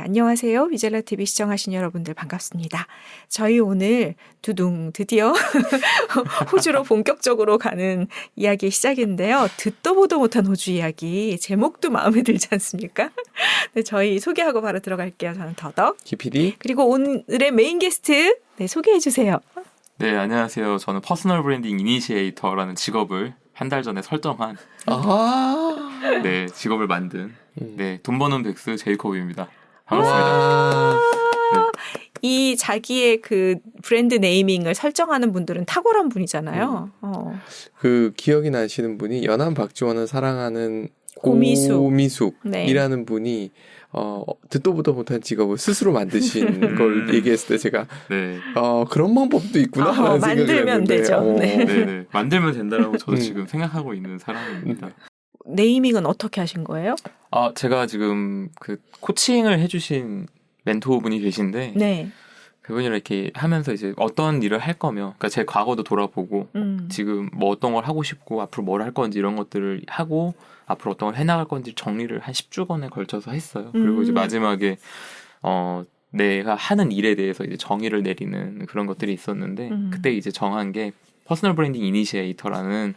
네, 안녕하세요. 위젤라TV 시청하신 여러분들 반갑습니다. 저희 오늘 드디어 호주로 본격적으로 가는 이야기 시작인데요. 듣도 보도 못한 호주 이야기, 제목도 마음에 들지 않습니까? 네, 저희 소개하고 바로 들어갈게요. 저는 더덕, 기PD, 그리고 오늘의 메인 게스트 소개해 주세요. 네, 안녕하세요. 저는 퍼스널 브랜딩 이니시에이터라는 직업을 한 달 전에 설정한 네, 직업을 만든 돈 버는 백수 제이콥입니다. 반갑습니다. 네. 이 자기의 그 브랜드 네이밍을 설정하는 분들은 탁월한 분이잖아요. 그 기억이 나시는 분이 연한 박지원을 사랑하는 고미숙이라는 네. 분이 듣도 보도 못한 직업을 스스로 만드신 걸 얘기했을 때 제가 그런 방법도 있구나 라는 생각을 만들면 했는데 되죠. 네. 만들면 된다라고 저도 지금 생각하고 있는 사람입니다. 네이밍은 어떻게 하신 거예요? 제가 지금 그 코칭을 해주신 멘토분이 계신데 네. 그분이랑 이렇게 하면서 이제 어떤 일을 할 거며, 그러니까 제 과거도 돌아보고 지금 뭐 어떤 걸 하고 싶고 앞으로 뭘 할 건지 이런 것들을 하고 앞으로 어떤 걸 해나갈 건지 정리를 한 10주간에 걸쳐서 했어요. 그리고 이제 마지막에 내가 하는 일에 대해서 이제 정의를 내리는 그런 것들이 있었는데 그때 이제 정한 게 퍼스널 브랜딩 이니시에이터라는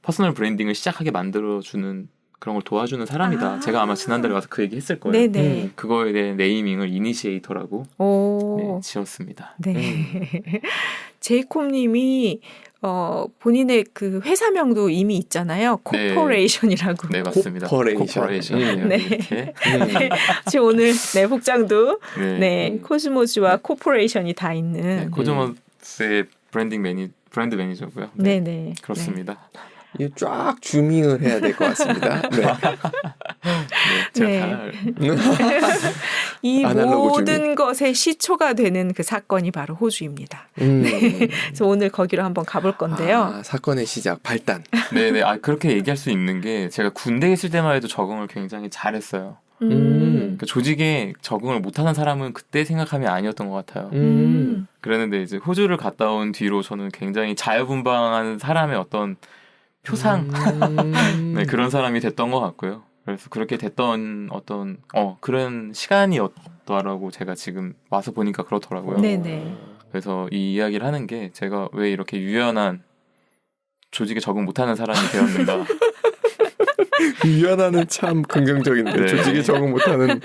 퍼스널 브랜딩을 시작하게 만들어주는 그런 걸 도와주는 사람이다. 제가 아마 지난달에 와서 그 얘기 했을 거예요. 네네. 그거에 대한 네이밍을 이니시에이터라고 지었습니다. 네. 제이콥님이 본인의 그 회사명도 이미 있잖아요. 코퍼레이션이라고. 네, 맞습니다. 코퍼레이션. 네. 지금 오늘 복장도 코스모스와 코퍼레이션이 다 있는. 코스모스의 브랜드 매니저고요. 네. 그렇습니다. 이거 쫙 주밍을 해야 될 것 같습니다. 이 모든 것의 시초가 되는 그 사건이 바로 호주입니다. 그래서 오늘 거기로 한번 가볼 건데요. 사건의 시작, 발단. 네네. 그렇게 얘기할 수 있는 게 제가 군대에 있을 때만 해도 적응을 굉장히 잘했어요. 그러니까 조직에 적응을 못하는 사람은 그때 생각하면 아니었던 것 같아요. 그랬는데 이제 호주를 갔다 온 뒤로 저는 굉장히 자유분방한 사람의 어떤 표상 그런 사람이 됐던 것 같고요. 그래서 그렇게 됐던 어떤 그런 시간이었다라고 제가 지금 와서 보니까 그렇더라고요. 네네. 그래서 이 이야기를 하는 게 제가 왜 이렇게 유연한 조직에 적응 못하는 사람이 되었는가. 유연하는 참 긍정적인데 조직에 적응 못하는.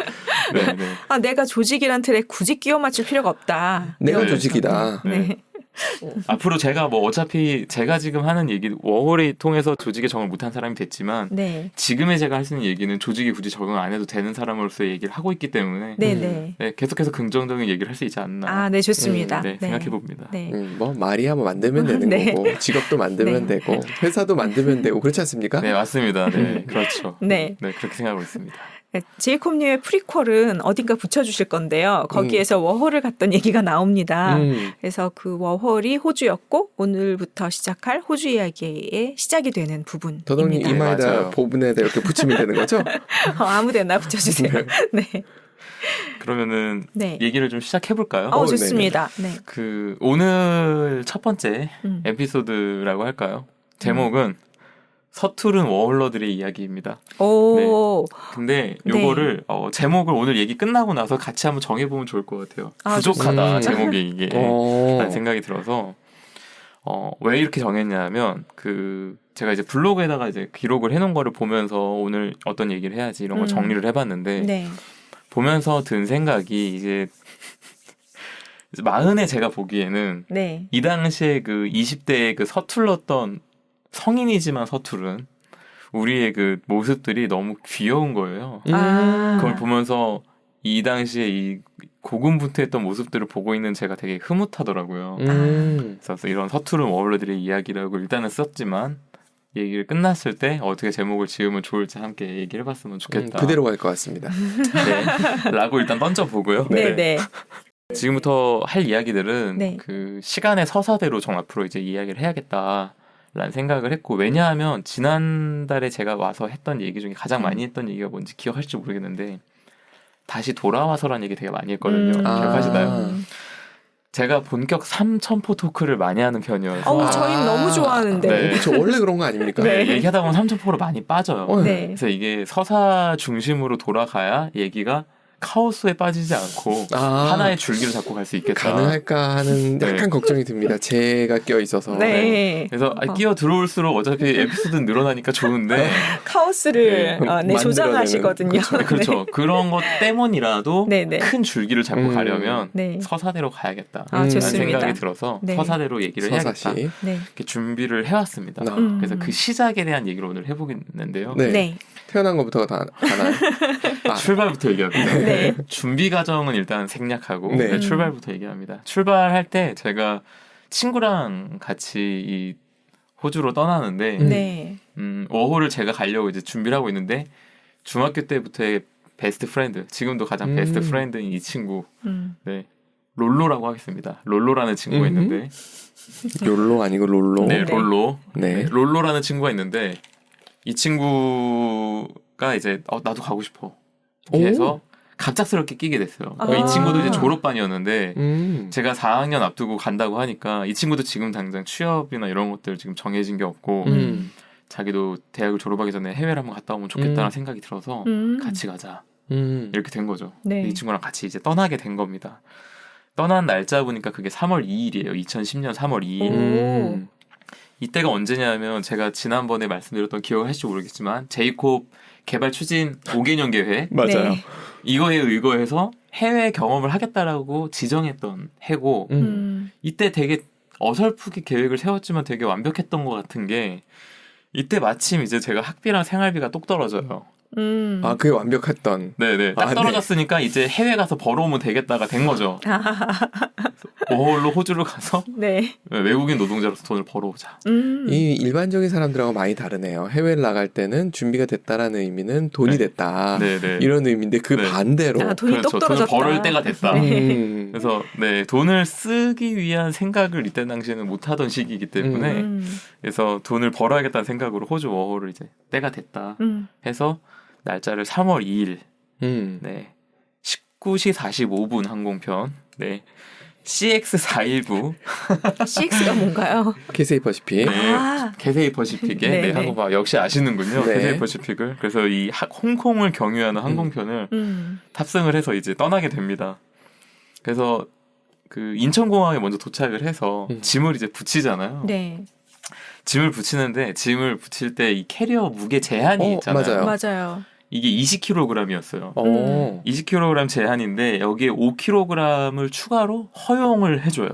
내가 조직이란 틀에 굳이 끼워 맞출 필요가 없다. 내가 조직이다. 앞으로 제가 어차피 제가 지금 하는 얘기 워홀을 통해서 조직에 적응을 못한 사람이 됐지만 지금의 제가 할 수 있는 얘기는 조직이 굳이 적응 안 해도 되는 사람으로서 얘기를 하고 있기 때문에 계속해서 긍정적인 얘기를 할 수 있지 않나. 네, 좋습니다. 생각해 봅니다. 말이야 만들면 되는 거고 직업도 만들면 되고 회사도 만들면 되고 그렇지 않습니까? 네, 맞습니다. 네, 그렇죠. 네, 그렇게 생각하고 있습니다. 제이콥님의 프리퀄은 어딘가 붙여주실 건데요. 거기에서 워홀을 갔던 얘기가 나옵니다. 그래서 그 워홀이 호주였고 오늘부터 시작할 호주 이야기의 시작이 되는 부분입니다. 더덕님 이마에다 부분에다 이렇게 붙이면 되는 거죠? 아무데나 붙여주세요. 네. 그러면은 얘기를 좀 시작해 볼까요? 좋습니다. 네. 오늘 첫 번째 에피소드라고 할까요? 제목은 서투른 워홀러들의 이야기입니다. 근데 요거를 제목을 오늘 얘기 끝나고 나서 같이 한번 정해보면 좋을 것 같아요. 부족하다 제목이 이게 라는 생각이 들어서 왜 이렇게 정했냐면 제가 이제 블로그에다가 이제 기록을 해놓은 거를 보면서 오늘 어떤 얘기를 해야지 이런 걸 정리를 해봤는데 보면서 든 생각이 이제 마흔에 제가 보기에는 이 당시에 그 20대의 그 서툴렀던 성인이지만 서투른 우리의 그 모습들이 너무 귀여운 거예요. 그걸 보면서 이 당시에 이 고군분투했던 모습들을 보고 있는 제가 되게 흐뭇하더라고요. 그래서 이런 서투른 워홀러들의 이야기라고 일단은 썼지만 얘기를 끝났을 때 어떻게 제목을 지으면 좋을지 함께 얘기를 해봤으면 좋겠다. 그대로 갈 것 같습니다. 라고 일단 던져보고요. 지금부터 할 이야기들은 그 시간의 서사대로 전 앞으로 이제 이야기를 해야겠다. 라는 생각을 했고, 왜냐하면 지난달에 제가 와서 했던 얘기 중에 가장 많이 했던 얘기가 뭔지 기억하실지 모르겠는데 다시 돌아와서라는 얘기 되게 많이 했거든요. 기억하시나요? 제가 본격 3,000포 토크를 많이 하는 편이어서 저희는 너무 좋아하는데 저 원래 그런 거 아닙니까? 얘기하다 보면 3,000포로 많이 빠져요. 그래서 이게 서사 중심으로 돌아가야 얘기가 카오스에 빠지지 않고 하나의 줄기를 잡고 갈 수 있겠다. 가능할까 하는 약간 네. 걱정이 듭니다. 제가 껴 있어서. 네. 그래서 끼어 들어올수록 어차피 에피소드는 늘어나니까 좋은데 카오스를 네. 조장하시거든요. 그렇죠. 그런 것 때문이라도 네, 네. 큰 줄기를 잡고 가려면 네. 서사대로 가야겠다. 아, 라는 좋습니다. 생각이 들어서 네. 서사대로 얘기를 서사시. 해야겠다. 네. 이렇게 준비를 해왔습니다. 그래서 그 시작에 대한 얘기를 오늘 해보겠는데요. 네. 네. 태어난 것부터가 다 가나요? 출발부터 얘기합니다. 네. 준비 과정은 일단 생략하고 네. 출발부터 얘기합니다. 출발할 때 제가 친구랑 같이 이 호주로 떠나는데 네. 워홀을 제가 가려고 이제 준비를 하고 있는데 중학교 때부터의 베스트 프렌드, 지금도 가장 베스트 프렌드인 이 친구, 네, 롤로라고 하겠습니다. 롤로라는 친구가 있는데 롤로 아니고 롤로. 네, 롤로. 네. 네, 롤로라는 친구가 있는데 이 친구가 이제 나도 가고 싶어. 이렇게 해서 갑작스럽게 끼게 됐어요. 이 친구도 이제 졸업반이었는데 제가 4학년 앞두고 간다고 하니까 이 친구도 지금 당장 취업이나 이런 것들 지금 정해진 게 없고 자기도 대학을 졸업하기 전에 해외를 한번 갔다 오면 좋겠다는 생각이 들어서 같이 가자. 이렇게 된 거죠. 네. 이 친구랑 같이 이제 떠나게 된 겁니다. 떠난 날짜 보니까 그게 3월 2일이에요. 2010년 3월 2일. 이때가 언제냐면 제가 지난번에 말씀드렸던 기억을 하실지 모르겠지만 제이콥 개발 추진 5개년 계획 맞아요. 네. 이거에 의거해서 해외 경험을 하겠다라고 지정했던 해고 이때 되게 어설프게 계획을 세웠지만 되게 완벽했던 것 같은 게 이때 마침 이제 제가 학비랑 생활비가 똑 떨어져요. 아, 그게 완벽했던. 네네. 딱 떨어졌으니까 이제 해외 가서 벌어오면 되겠다가 된 거죠. 워홀로 호주를 가서 네. 외국인 노동자로서 돈을 벌어오자. 이 일반적인 사람들하고 많이 다르네요. 해외를 나갈 때는 준비가 됐다라는 의미는 돈이 됐다. 네네. 이런 의미인데 그 네. 반대로. 돈이 그렇죠. 똑 떨어졌다. 돈을 벌을 때가 됐다. 네. 그래서 네 돈을 쓰기 위한 생각을 이때 당시에는 못하던 시기이기 때문에 그래서 돈을 벌어야겠다는 생각으로 호주 워홀을 이제 때가 됐다 해서 날짜를 3월 2일 네 19시 45분 항공편 네 CX419 CX가 뭔가요? 캐세이 퍼시픽. 네, 아. 캐세이 퍼시픽의 네네. 네, 항공파 역시 아시는군요. 네. 캐세이 퍼시픽을 그래서 이 홍콩을 경유하는 항공편을 탑승을 해서 이제 떠나게 됩니다. 그래서 그 인천공항에 먼저 도착을 해서 짐을 이제 붙이잖아요. 네. 짐을 붙이는데 짐을 붙일 때 이 캐리어 무게 제한이 있잖아요. 맞아요. 이게 20kg이었어요. 20kg 제한인데 여기에 5kg을 추가로 허용을 해줘요.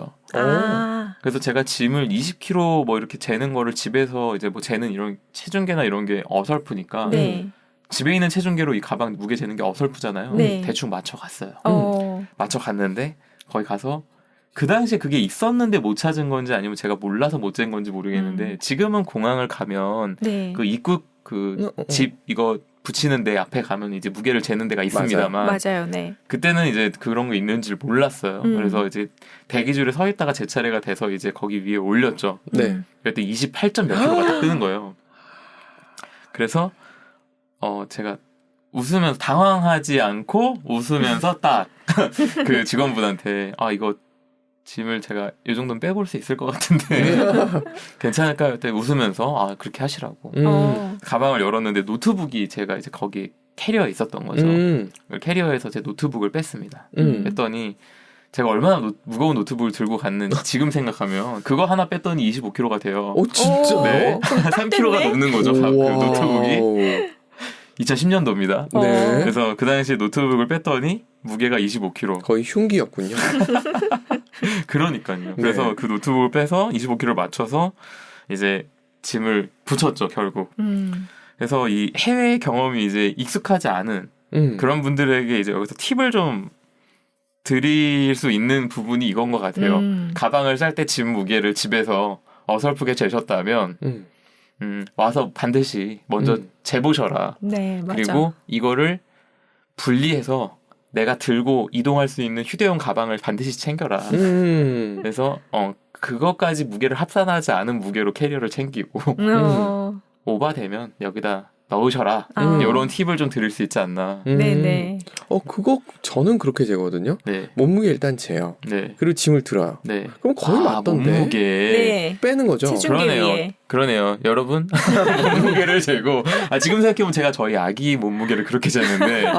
그래서 제가 짐을 20kg 뭐 이렇게 재는 거를 집에서 이제 뭐 재는 이런 체중계나 이런 게 어설프니까 네. 집에 있는 체중계로 이 가방 무게 재는 게 어설프잖아요. 네. 대충 맞춰갔어요. 어. 맞춰갔는데 거기 가서 그 당시에 그게 있었는데 못 찾은 건지 아니면 제가 몰라서 못 잰 건지 모르겠는데 지금은 공항을 가면 네. 그 입국 그 집 이거 붙이는 데 앞에 가면 이제 무게를 재는 데가 있습니다만 맞아요. 네. 그때는 이제 그런 거 있는지를 몰랐어요. 그래서 이제 대기줄에 서 있다가 제 차례가 돼서 이제 거기 위에 올렸죠. 네. 그때 28점 몇 킬로가 딱 뜨는 거예요. 그래서 제가 웃으면서 당황하지 않고 웃으면서 딱 그 직원분한테 이거 짐을 제가 이 정도는 빼볼 수 있을 것 같은데 괜찮을까요? 그때 웃으면서 그렇게 하시라고 가방을 열었는데 노트북이 제가 이제 거기 캐리어에 있었던 거죠. 캐리어에서 제 노트북을 뺐습니다. 뺐더니 제가 얼마나 무거운 노트북을 들고 갔는지 지금 생각하면 그거 하나 뺐더니 25kg가 돼요. 오, 진짜? 네. 3kg가 넘는 거죠. 그 노트북이. 2010년도입니다. 네. 그래서 그 당시에 노트북을 뺐더니 무게가 25kg. 거의 흉기였군요. 그러니까요. 네. 그래서 그 노트북을 빼서 25kg 맞춰서 이제 짐을 붙였죠, 결국. 그래서 이 해외 경험이 이제 익숙하지 않은 그런 분들에게 이제 여기서 팁을 좀 드릴 수 있는 부분이 이건 것 같아요. 가방을 쌀 때 짐 무게를 집에서 어설프게 재셨다면 와서 반드시 먼저 재보셔라. 네, 맞아. 그리고 이거를 분리해서 내가 들고 이동할 수 있는 휴대용 가방을 반드시 챙겨라. 그래서 그것까지 무게를 합산하지 않은 무게로 캐리어를 챙기고 오바되면 여기다 넣으셔라. 이런 팁을 좀 드릴 수 있지 않나. 네네. 그거 저는 그렇게 재거든요. 네. 몸무게 일단 재요. 네. 그리고 짐을 들어요. 네. 그럼 거의 맞던데. 몸무게. 네. 빼는 거죠. 체중계 그러네요. 위에. 그러네요. 여러분 몸무게를 재고 지금 생각해보면 제가 저희 아기 몸무게를 그렇게 쟀는데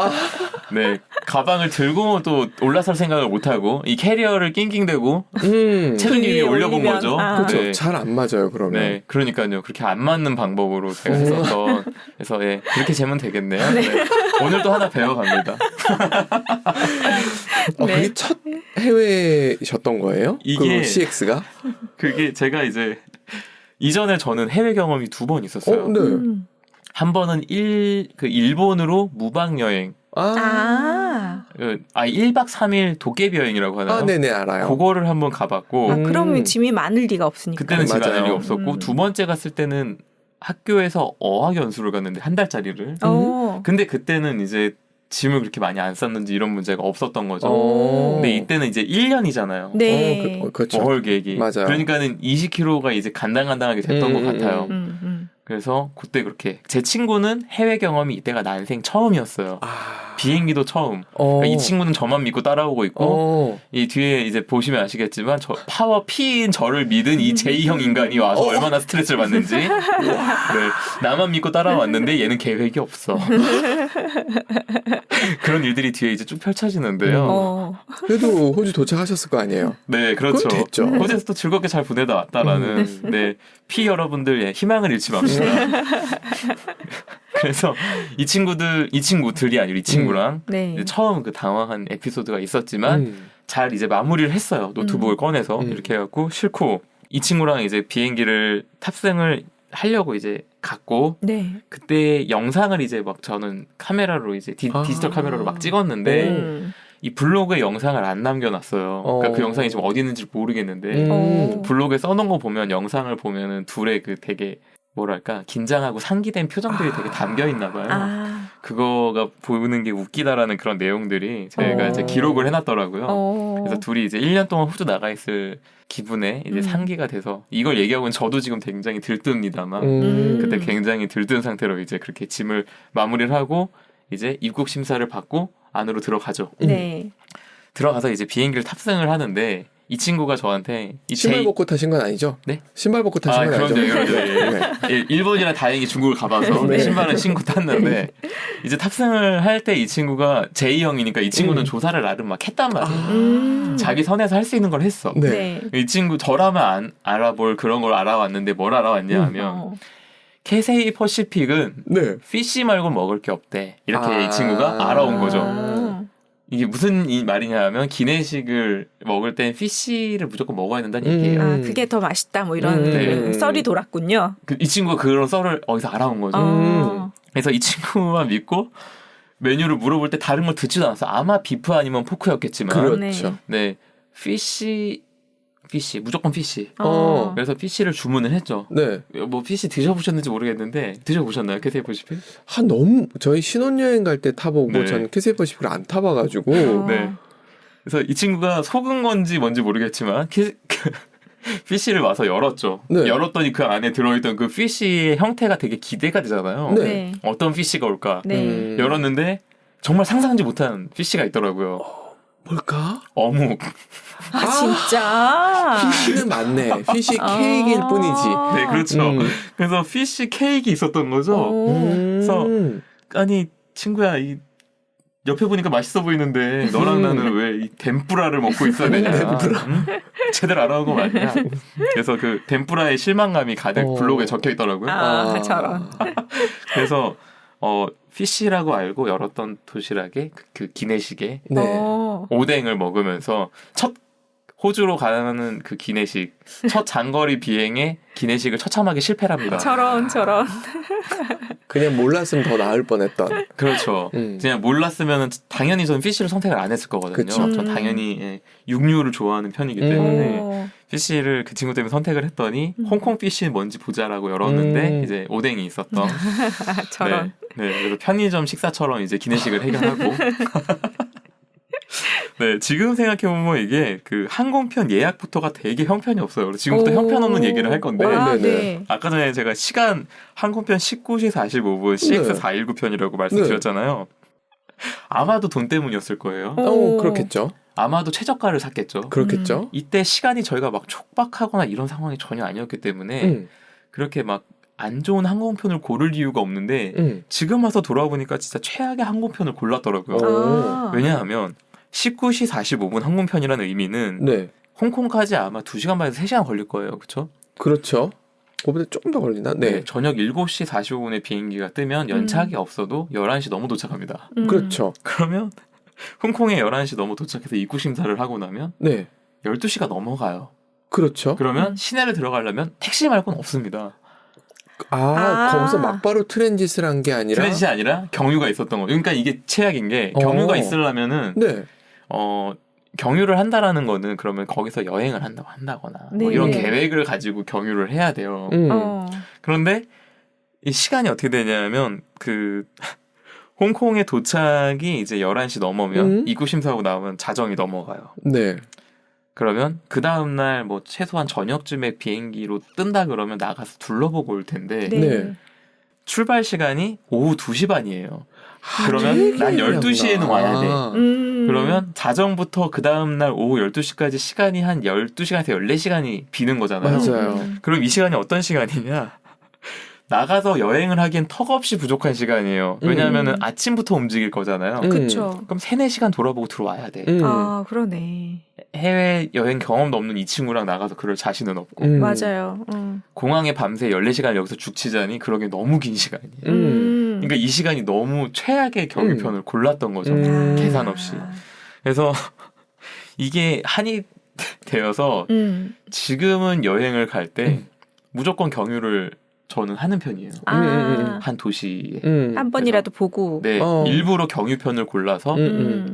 네 가방을 들고 또 올라설 생각을 못하고 이 캐리어를 낑낑대고 체중계 위에 올려본 거죠. 그렇죠. 네. 잘 안 맞아요. 그러면. 네, 그러니까요. 그렇게 안 맞는 방법으로 제가 했었던 그래서 예, 그렇게 재면 되겠네요. 네. 오늘도 하나 배워갑니다. 그게 첫 해외셨던 거예요? 이게 그 CX가? 그게 제가 이제 이전에 저는 해외 경험이 2번 있었어요. 네. 한 번은 일본으로 무박 여행. 1박 3일 도깨비 여행이라고 하나요? 네네, 알아요. 그거를 한번 가봤고. 그러면 짐이 많을 리가 없으니까. 그때는 짐이 맞아요. 많을 리가 없었고, 두 번째 갔을 때는 학교에서 어학 연수를 갔는데 한 달짜리를. 근데 그때는 이제 짐을 그렇게 많이 안 쌌는지 이런 문제가 없었던 거죠. 근데 이때는 이제 1년이잖아요. 네. 그렇죠. 워홀 계획이. 맞아요. 그러니까는 20kg가 이제 간당간당하게 됐던 것 같아요. 그래서 그때 그렇게 제 친구는 해외 경험이 이때가 난생 처음이었어요. 비행기도 처음. 그러니까 이 친구는 저만 믿고 따라오고 있고 이 뒤에 이제 보시면 아시겠지만 저 파워 P인 저를 믿은 이 제2형 인간이 와서 얼마나 스트레스를 받는지. 네, 나만 믿고 따라왔는데 얘는 계획이 없어. 그런 일들이 뒤에 이제 쭉 펼쳐지는데요. 그래도 호주 도착하셨을 거 아니에요? 네, 그렇죠. 그럼 됐죠. 호주에서 또 즐겁게 잘 보내다 왔다라는 네, P 여러분들 예, 희망을 잃지 맙시다. 그래서 이 친구들이 아니라 이 친구랑 이제 처음 그 당황한 에피소드가 있었지만 잘 이제 마무리를 했어요. 노트북을 꺼내서 이렇게 해갖고 싫고 이 친구랑 이제 비행기를 탑승을 하려고 이제 갔고 그때 영상을 이제 막 저는 카메라로 이제 디지털 카메라로 막 찍었는데 이 블로그에 영상을 안 남겨놨어요. 그러니까 그 영상이 지금 어디 있는지 모르겠는데 블로그에 써놓은 거 보면 영상을 보면은 둘의 그 되게 뭐랄까 긴장하고 상기된 표정들이 되게 담겨 있나 봐요. 그거가 보는 게 웃기다라는 그런 내용들이 제가 이제 기록을 해놨더라고요. 그래서 둘이 이제 1년 동안 호주 나가 있을 기분에 이제 상기가 돼서 이걸 얘기하고는 저도 지금 굉장히 들뜹니다만 그때 굉장히 들뜬 상태로 이제 그렇게 짐을 마무리를 하고 이제 입국 심사를 받고 안으로 들어가죠. 들어가서 이제 비행기를 탑승을 하는데 이 친구가 저한테 신발 벗고 타신 건 아니죠? 네? 신발 벗고 타신 건 아니죠? 그럼요. 예, 일본이라 다행히 중국을 가봐서 신발은 신고 탔는데 이제 탑승을 할 때 이 친구가 제2형이니까 이 친구는 조사를 나름 막 했단 말이에요. 자기 선에서 할 수 있는 걸 했어. 이 친구 저라면 알아볼 그런 걸 알아왔는데 뭘 알아왔냐 하면 캐세이 퍼시픽은 피쉬 말고 먹을 게 없대. 이렇게 이 친구가 알아온 거죠. 이게 무슨 말이냐 하면 기내식을 먹을 땐 피쉬를 무조건 먹어야 된다는 얘기예요. 그게 더 맛있다 뭐 이런 썰이 돌았군요. 이 친구가 그런 썰을 어디서 알아온 거죠. 그래서 이 친구만 믿고 메뉴를 물어볼 때 다른 걸 듣지도 않았어. 아마 비프 아니면 포크였겠지만 그렇죠. 네, 피쉬 무조건 피쉬. 그래서 피쉬를 주문을 했죠. 네. 뭐 피쉬 드셔보셨는지 모르겠는데 드셔보셨나요? 캐세이 퍼시픽? 너무 저희 신혼여행 갈 때 타보고 전 캐세이 퍼시픽을 안 타봐가지고. 네. 그래서 이 친구가 속은 건지 뭔지 모르겠지만 피쉬를 와서 열었죠. 열었더니 그 안에 들어있던 그 피쉬의 형태가 되게 기대가 되잖아요. 어떤 피쉬가 올까? 열었는데 정말 상상하지 못한 피쉬가 있더라고요. 뭘까? 어묵. 진짜? 피쉬는 맞네. 피쉬 케이크일 뿐이지. 네, 그렇죠. 그래서 피쉬 케이크 있었던 거죠. 그래서 아니 친구야 이 옆에 보니까 맛있어 보이는데 너랑 나는 왜 이 덴뿌라를 먹고 있어야 되냐. 덴뿌라. 제대로 알아온 거 맞냐. 그래서 그 덴뿌라의 실망감이 가득 블로그에 적혀 있더라고요. 저런. 그래서 피쉬라고 알고 열었던 도시락에 그 기내식에 오뎅을 먹으면서 첫 호주로 가는 그 기내식 첫 장거리 비행에 기내식을 처참하게 실패합니다. 저런. 그냥 몰랐으면 더 나을 뻔했던. 그렇죠. 그냥 몰랐으면 당연히 저는 피쉬를 선택을 안 했을 거거든요. 그쵸. 저 당연히 육류를 좋아하는 편이기 때문에 피쉬를 그 친구 때문에 선택을 했더니 홍콩 피쉬는 뭔지 보자라고 열었는데 이제 오뎅이 있었던. 저런. 네, 그래서 편의점 식사처럼 이제 기내식을 해결하고. 네, 지금 생각해보면 이게 그 항공편 예약부터가 되게 형편이 없어요. 지금부터 형편없는 얘기를 할 건데. 아까 전에 제가 시간 항공편 19시 45분 CX419편이라고 말씀드렸잖아요. 아마도 돈 때문이었을 거예요. 그렇겠죠. 아마도 최저가를 샀겠죠. 그렇겠죠. 이때 시간이 저희가 막 촉박하거나 이런 상황이 전혀 아니었기 때문에 그렇게 막 안 좋은 항공편을 고를 이유가 없는데 지금 와서 돌아보니까 진짜 최악의 항공편을 골랐더라고요. 왜냐하면 19시 45분 항공편이라는 의미는 네. 홍콩까지 아마 2시간 반에서 3시간 걸릴 거예요. 그렇죠? 그렇죠. 그거보다 조금 더 걸리나? 네. 저녁 7시 45분에 비행기가 뜨면 연착이 없어도 11시 넘어 도착합니다. 그렇죠. 그러면 홍콩에 11시 넘어 도착해서 입국 심사를 하고 나면 네. 12시가 넘어가요. 그렇죠. 그러면 시내를 들어가려면 택시 말고는 없습니다. 거기서 막바로 트랜짓을 한 게 아니라 트랜짓이 아니라 경유가 있었던 거예요. 그러니까 이게 최악인 게 경유가 있으려면은 네. 경유를 한다라는 거는 그러면 거기서 여행을 한다거나 네. 뭐 이런 계획을 가지고 경유를 해야 돼요. 그런데 이 시간이 어떻게 되냐면 그 홍콩의 도착이 이제 11시 넘으면 입국 심사하고 나오면 자정이 넘어가요. 네. 그러면 그 다음날 뭐 최소한 저녁쯤에 비행기로 뜬다 그러면 나가서 둘러보고 올 텐데 네. 출발 시간이 오후 2시 반이에요. 그러면 난 12시에는 와야 돼. 그러면 자정부터 그 다음날 오후 12시까지 시간이 한 12시간에서 14시간이 비는 거잖아요. 맞아요. 그럼 이 시간이 어떤 시간이냐? 나가서 여행을 하기엔 턱없이 부족한 시간이에요. 왜냐하면 아침부터 움직일 거잖아요. 그렇죠. 그럼 3-4시간 돌아보고 들어와야 돼. 그러네. 해외 여행 경험도 없는 이 친구랑 나가서 그럴 자신은 없고. 맞아요. 공항에 밤새 14시간 여기서 죽치자니 그러기 너무 긴 시간이에요. 그러니까 이 시간이 너무 최악의 경유편을 골랐던 거죠. 계산 없이. 그래서 이게 한이 되어서 지금은 여행을 갈 때 무조건 경유를 저는 하는 편이에요. 한 도시에. 한 번이라도 보고. 네, 일부러 경유편을 골라서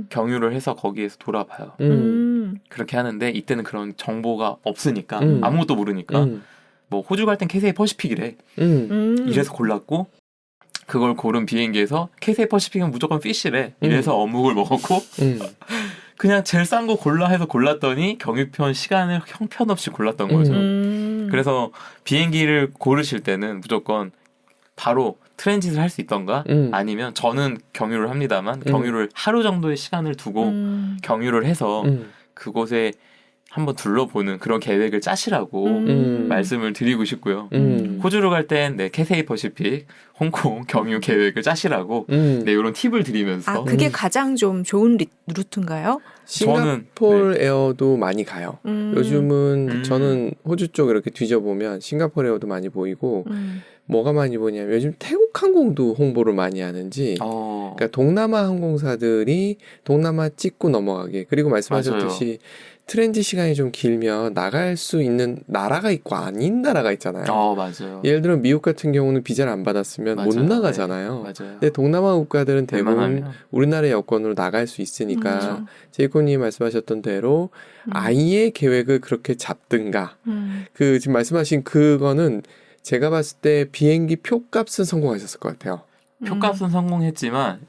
경유를 해서 거기에서 돌아봐요. 그렇게 하는데 이때는 그런 정보가 없으니까 아무것도 모르니까 뭐 호주 갈 땐 캐세이 퍼시픽이래. 이래서 골랐고 그걸 고른 비행기에서 캐세이 퍼시픽은 무조건 피쉬래. 이래서 어묵을 먹었고 그냥 제일 싼 거 골라 해서 골랐더니 경유편 시간을 형편없이 골랐던 거죠. 그래서 비행기를 고르실 때는 무조건 바로 트랜짓을 할 수 있던가 아니면 저는 경유를 합니다만 경유를 하루 정도의 시간을 두고 경유를 해서 그곳에 한번 둘러보는 그런 계획을 짜시라고 말씀을 드리고 싶고요. 호주로 갈 땐 캐세이 퍼시픽, 홍콩 경유 계획을 짜시라고 이런 팁을 드리면서 그게 가장 좀 좋은 루트인가요? 싱가포르 에어도 많이 가요. 요즘은 저는 호주 쪽 이렇게 뒤져보면 싱가포르 에어도 많이 보이고 뭐가 많이 보냐면 요즘 태국 항공도 홍보를 많이 하는지 그러니까 동남아 항공사들이 동남아 찍고 넘어가게 그리고 말씀하셨듯이 맞아요. 트랜짓 시간이 좀 길면 나갈 수 있는 나라가 있고 아닌 나라가 있잖아요. 맞아요. 예를 들어 미국 같은 경우는 비자를 안 받았으면 맞아요. 못 나가잖아요. 네. 맞아요. 근데 동남아 국가들은 대부분 웬만하면. 우리나라의 여권으로 나갈 수 있으니까 제이코님 말씀하셨던 대로 아예 계획을 그렇게 잡든가 그 지금 말씀하신 그거는 제가 봤을 때 비행기 표값은 성공하셨을 것 같아요. 표값은 성공했지만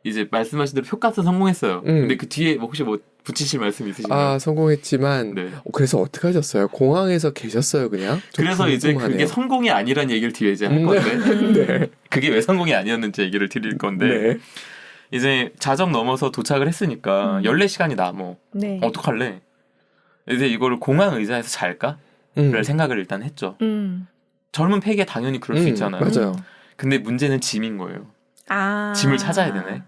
이제 말씀하신 대로 표값은 성공했어요. 근데 그 뒤에 혹시 붙이실 말씀 있으신가요? 성공했지만 그래서 어떻게 하셨어요? 공항에서 계셨어요 그냥? 그래서 궁금하네요. 이제 그게 성공이 아니란 얘기를 뒤에 이제 할 건데 네. 그게 왜 성공이 아니었는지 얘기를 드릴 건데 네. 이제 자정 넘어서 도착을 했으니까 14시간이 남어. 네. 어떡할래? 이제 이거를 공항 의자에서 잘까? 를 생각을 일단 했죠. 젊은 폐기에 당연히 그럴 수 있잖아요. 맞아요. 근데 문제는 짐인 거예요. 짐을 찾아야 되네.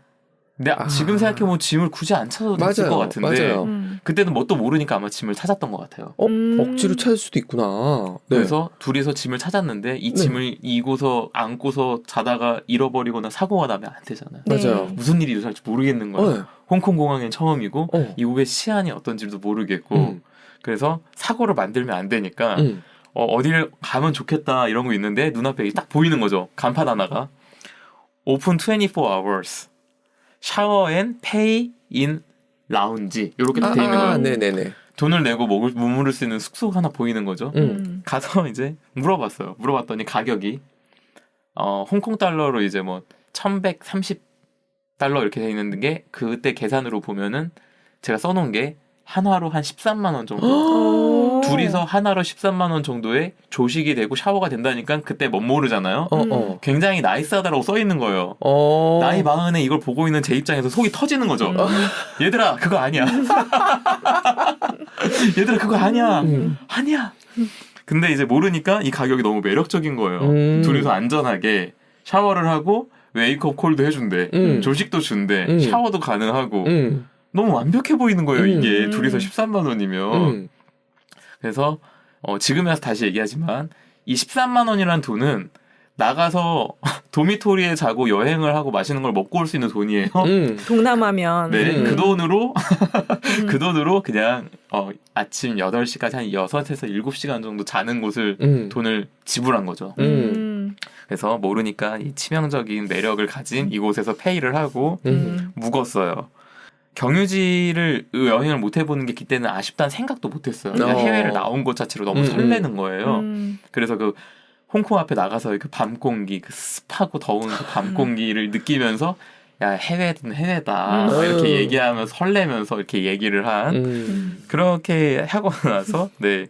근데 지금 생각해보면 짐을 굳이 안 찾아도 됐을 것 같은데 맞아요. 그때는 뭣도 모르니까 아마 짐을 찾았던 것 같아요. 억지로 찾을 수도 있구나. 네. 그래서 둘이서 짐을 찾았는데 이 짐을 이고서 안고서 자다가 잃어버리거나 사고가 나면 안 되잖아요. 맞아요. 무슨 일이 일어날지 모르겠는 거예요. 홍콩 공항엔 처음이고 이후에 시안이 어떤지도 모르겠고 그래서 사고를 만들면 안 되니까 어디를 가면 좋겠다 이런 거 있는데 눈앞에 딱 보이는 거죠. 간판 하나가 오픈 24 hours 샤워 앤 페이 인 라운지 이렇게 돼 있는 거예요. 네네네. 돈을 내고 머무를 수 있는 숙소가 하나 보이는 거죠. 가서 이제 물어봤어요. 물어봤더니 가격이 홍콩 달러로 이제 뭐 1130달러 이렇게 돼 있는 게 그때 계산으로 보면은 제가 써놓은 게 한화로 한 13만 원 정도. 둘이서 한화로 13만 원 정도의 조식이 되고 샤워가 된다니까 그때 못 모르잖아요. 굉장히 나이스하다라고 써 있는 거예요. 나이 40에 이걸 보고 있는 제 입장에서 속이 터지는 거죠. 얘들아 그거 아니야. 얘들아 그거 아니야. 아니야. 근데 이제 모르니까 이 가격이 너무 매력적인 거예요. 둘이서 안전하게 샤워를 하고 웨이크업 콜도 해준대. 조식도 준대. 샤워도 가능하고. 너무 완벽해 보이는 거예요. 이게 둘이서 13만 원이면. 그래서 지금에서 다시 얘기하지만 이 13만 원이라는 돈은 나가서 도미토리에 자고 여행을 하고 맛있는 걸 먹고 올 수 있는 돈이에요. 동남아면. 네, 그 돈으로 그냥 아침 8시까지 한 6에서 7시간 정도 자는 곳을 돈을 지불한 거죠. 그래서 모르니까 이 치명적인 매력을 가진 이곳에서 페이를 하고 묵었어요. 경유지를 여행을 못 해보는 게 그때는 아쉽다는 생각도 못했어요. 그냥 해외를 나온 것 자체로 너무 설레는 거예요. 그래서 그 홍콩 앞에 나가서 그 밤 공기, 그 습하고 더운 그 밤 공기를 느끼면서 야 해외는 해외다 이렇게 얘기하면서 설레면서 이렇게 얘기를 한 그렇게 하고 나서 네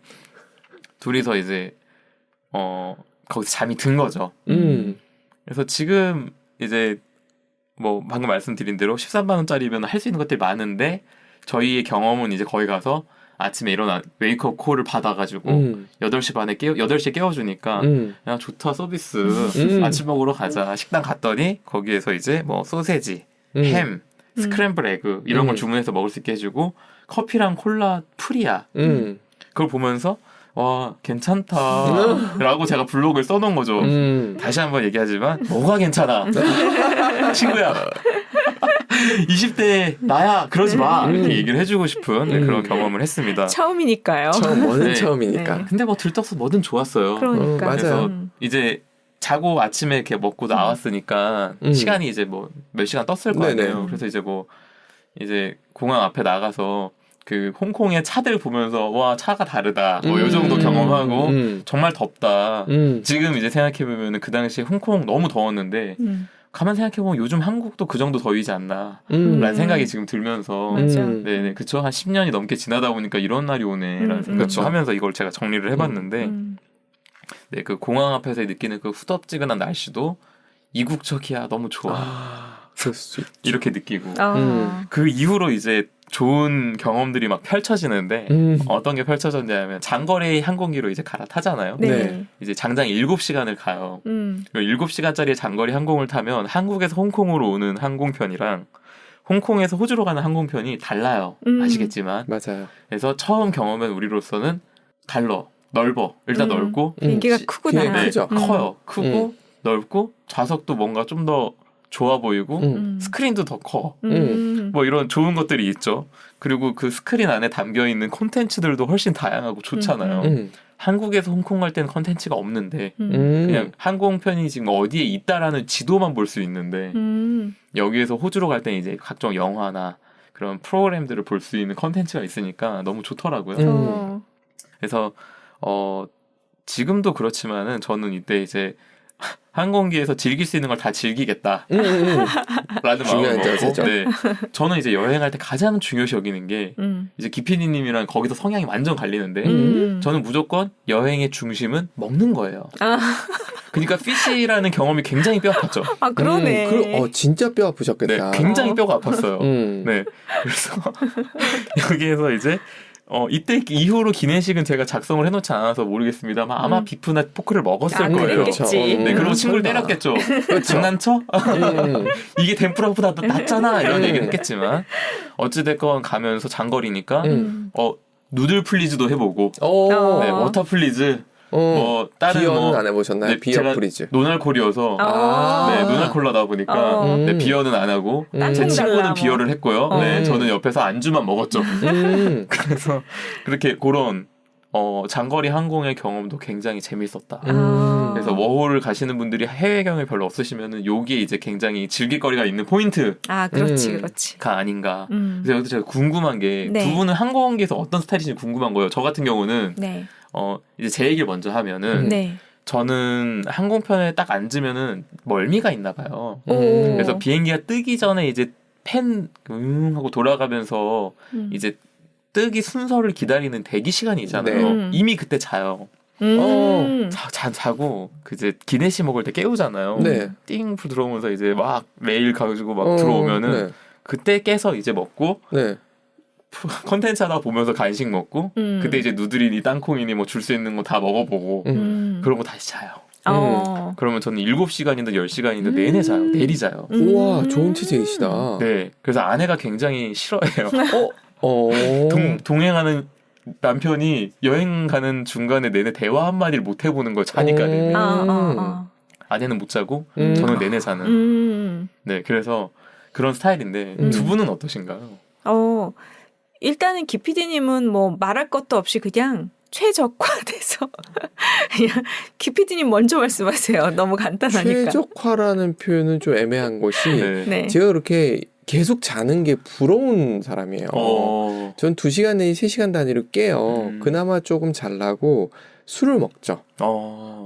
둘이서 이제 거기서 잠이 든 거죠. 그래서 지금 이제 뭐 방금 말씀드린 대로 13만 원짜리면 할 수 있는 것들이 많은데 저희의 경험은 이제 거기 가서 아침에 일어나 웨이크업 콜을 받아가지고 8시 반에 8시에 깨워주니까 야 좋다 서비스 아침 먹으러 가자 식당 갔더니 거기에서 이제 뭐 소세지 햄 스크램블 에그 이런 걸 주문해서 먹을 수 있게 해주고 커피랑 콜라 프리야 그걸 보면서 와 괜찮다 라고 제가 블로그에 써놓은 거죠. 다시 한번 얘기하지만 뭐가 괜찮아 친구야 20대 나야 그러지 마 이렇게 얘기를 해주고 싶은 그런 경험을 했습니다. 처음이니까요. 뭐는 처음이니까. 네. 근데 뭐 들떠서 뭐든 좋았어요. 그러니까. 맞아요. 이제 자고 아침에 이렇게 먹고 나왔으니까 시간이 이제 뭐 몇 시간 떴을 거 아니에요. 그래서 이제 뭐 이제 공항 앞에 나가서 그 홍콩의 차들 보면서 와 차가 다르다 뭐 요 정도 경험하고 정말 덥다. 지금 이제 생각해보면 그 당시에 홍콩 너무 더웠는데 가만 생각해보면 요즘 한국도 그 정도 더위지 않나 라는 생각이 지금 들면서 네네 그쵸 한 10년이 넘게 지나다 보니까 이런 날이 오네 라는 생각도 하면서 이걸 제가 정리를 해봤는데 네, 그 공항 앞에서 느끼는 그 후덥지근한 날씨도 이국적이야 너무 좋아 그럴 수 있죠. 이렇게 느끼고 그 이후로 이제 좋은 경험들이 막 펼쳐지는데 어떤 게 펼쳐졌냐면 장거리 항공기로 이제 갈아타잖아요. 네. 이제 장장 7시간을 가요. 7시간짜리 장거리 항공을 타면 한국에서 홍콩으로 오는 항공편이랑 홍콩에서 호주로 가는 항공편이 달라요. 아시겠지만. 맞아요. 그래서 처음 경험한 우리로서는 넓어. 일단 넓고 비행기가 크구나. 비행기 크죠. 커요. 크고 넓고 좌석도 뭔가 좀 더 좋아 보이고 스크린도 더 커. 뭐 이런 좋은 것들이 있죠. 그리고 그 스크린 안에 담겨 있는 콘텐츠들도 훨씬 다양하고 좋잖아요. 한국에서 홍콩 갈 때는 콘텐츠가 없는데 그냥 항공편이 지금 어디에 있다라는 지도만 볼 수 있는데 여기에서 호주로 갈 때는 이제 각종 영화나 그런 프로그램들을 볼 수 있는 콘텐츠가 있으니까 너무 좋더라고요. 그래서 지금도 그렇지만은 저는 이때 이제 항공기에서 즐길 수 있는 걸 다 즐기겠다. 라는 마음을 먹고. 네. 저는 이제 여행할 때 가장 중요시 여기는 게 이제 기피디님이랑 거기서 성향이 완전 갈리는데 저는 무조건 여행의 중심은 먹는 거예요. 그러니까 피시라는 경험이 굉장히 뼈 아팠죠. 아 그러네. 진짜 뼈 아프셨겠다. 네, 굉장히 뼈가 아팠어요. 네. 그래서 여기에서 이제 이때 이후로 기내식은 제가 작성을 해놓지 않아서 모르겠습니다만 아마 비프나 포크를 먹었을 거예요. 그랬겠지. 네, 그리고 친구를 때렸겠죠. 장난쳐? 이게 덴푸라보다 낫잖아 이런 얘기를 했겠지만 어찌됐건 가면서 장거리니까 누들 플리즈도 해보고 네, 워터 플리즈 뭐 다른 비어는 안 해보셨나요? 네, 비어 프리즈. 노날콜이어서 네, 노날콜라다 보니까 네, 비어는 안 하고 제 친구는 비어를 했고요. 네, 저는 옆에서 안주만 먹었죠. 그래서 그렇게 그런 장거리 항공의 경험도 굉장히 재밌었다. 그래서 워홀을 가시는 분들이 해외 경험이 별로 없으시면은 요게 이제 굉장히 즐길 거리가 있는 포인트. 그렇지가 아닌가. 그래서 여기서 제가 궁금한 게 두 분은 항공기에서 어떤 스타일인지 궁금한 거예요. 저 같은 경우는 이제 제 얘기를 먼저 하면은 저는 항공편에 딱 앉으면은 멀미가 있나 봐요. 그래서 비행기가 뜨기 전에 이제 팬 하고 돌아가면서 이제 뜨기 순서를 기다리는 대기 시간이 있잖아요. 이미 그때 자요. 자고 이제 기내식 먹을 때 깨우잖아요. 띵 들어오면서 이제 막 메일 가지고 막 들어오면은 그때 깨서 이제 먹고 컨텐츠 하다 보면서 간식 먹고 그때 이제 누드리니 땅콩이니 뭐 줄 수 있는 거 다 먹어보고 그러고 다시 자요. 그러면 저는 7시간이든 10시간이든 내내 자요. 내리 자요. 우와, 좋은 체질이시다. 네. 그래서 아내가 굉장히 싫어해요. 어. 동행하는 남편이 여행 가는 중간에 내내 대화 한마디를 못 해보는 걸 자니까 내내. 아내는 못 자고 저는 내내 자는. 네. 그래서 그런 스타일인데 두 분은 어떠신가요? 일단은 기피디님은 뭐 말할 것도 없이 그냥 최적화돼서 그냥 기피디님 먼저 말씀하세요. 너무 간단하니까. 최적화라는 표현은 좀 애매한 것이 네. 제가 그렇게 계속 자는 게 부러운 사람이에요. 전 2시간 내지 3시간 단위로 깨요. 그나마 조금 잘나고 술을 먹죠.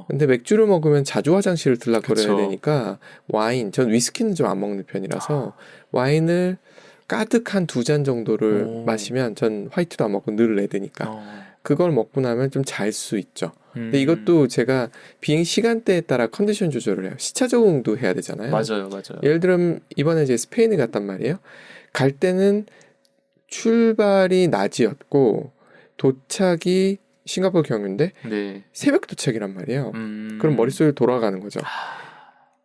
근데 맥주를 먹으면 자주 화장실을 들락거려야 되니까 와인, 전 위스키는 좀 안 먹는 편이라서 와인을 가득 한 2잔 정도를 마시면 전 화이트도 안 먹고 늘 레드니까 그걸 먹고 나면 좀 잘 수 있죠. 근데 이것도 제가 비행 시간대에 따라 컨디션 조절을 해요. 시차 적응도 해야 되잖아요. 맞아요. 예를 들면 이번에 이제 스페인을 갔단 말이에요. 갈 때는 출발이 낮이었고 도착이 싱가포르 경유인데 네. 새벽 도착이란 말이에요. 그럼 머릿속에 돌아가는 거죠.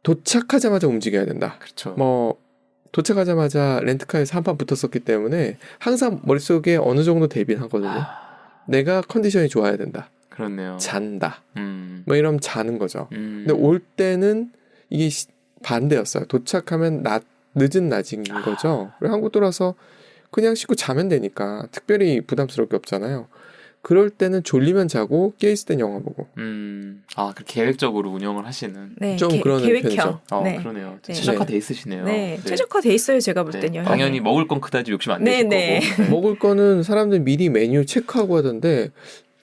도착하자마자 움직여야 된다. 그렇죠. 뭐 도착하자마자 렌트카에서 한판 붙었었기 때문에 항상 머릿속에 어느 정도 대비는 하거든요. 내가 컨디션이 좋아야 된다. 그렇네요. 잔다. 뭐 이러면 자는 거죠. 근데 올 때는 이게 반대였어요. 도착하면 늦은 낮인 거죠. 그리고 한국 돌아서 그냥 씻고 자면 되니까 특별히 부담스러울 게 없잖아요. 그럴 때는 졸리면 자고 깨있을 땐 영화 보고. 그 계획적으로 운영을 하시는. 네, 좀 그런 계획형. 편이죠. 네. 그러네요. 네. 최적화돼 있으시네요. 네, 최적화돼 있어요. 제가 볼 네. 땐요. 당연히 먹을 건 그다지 욕심 안 내실 네. 거고. 먹을 거는 사람들 미리 메뉴 체크하고 하던데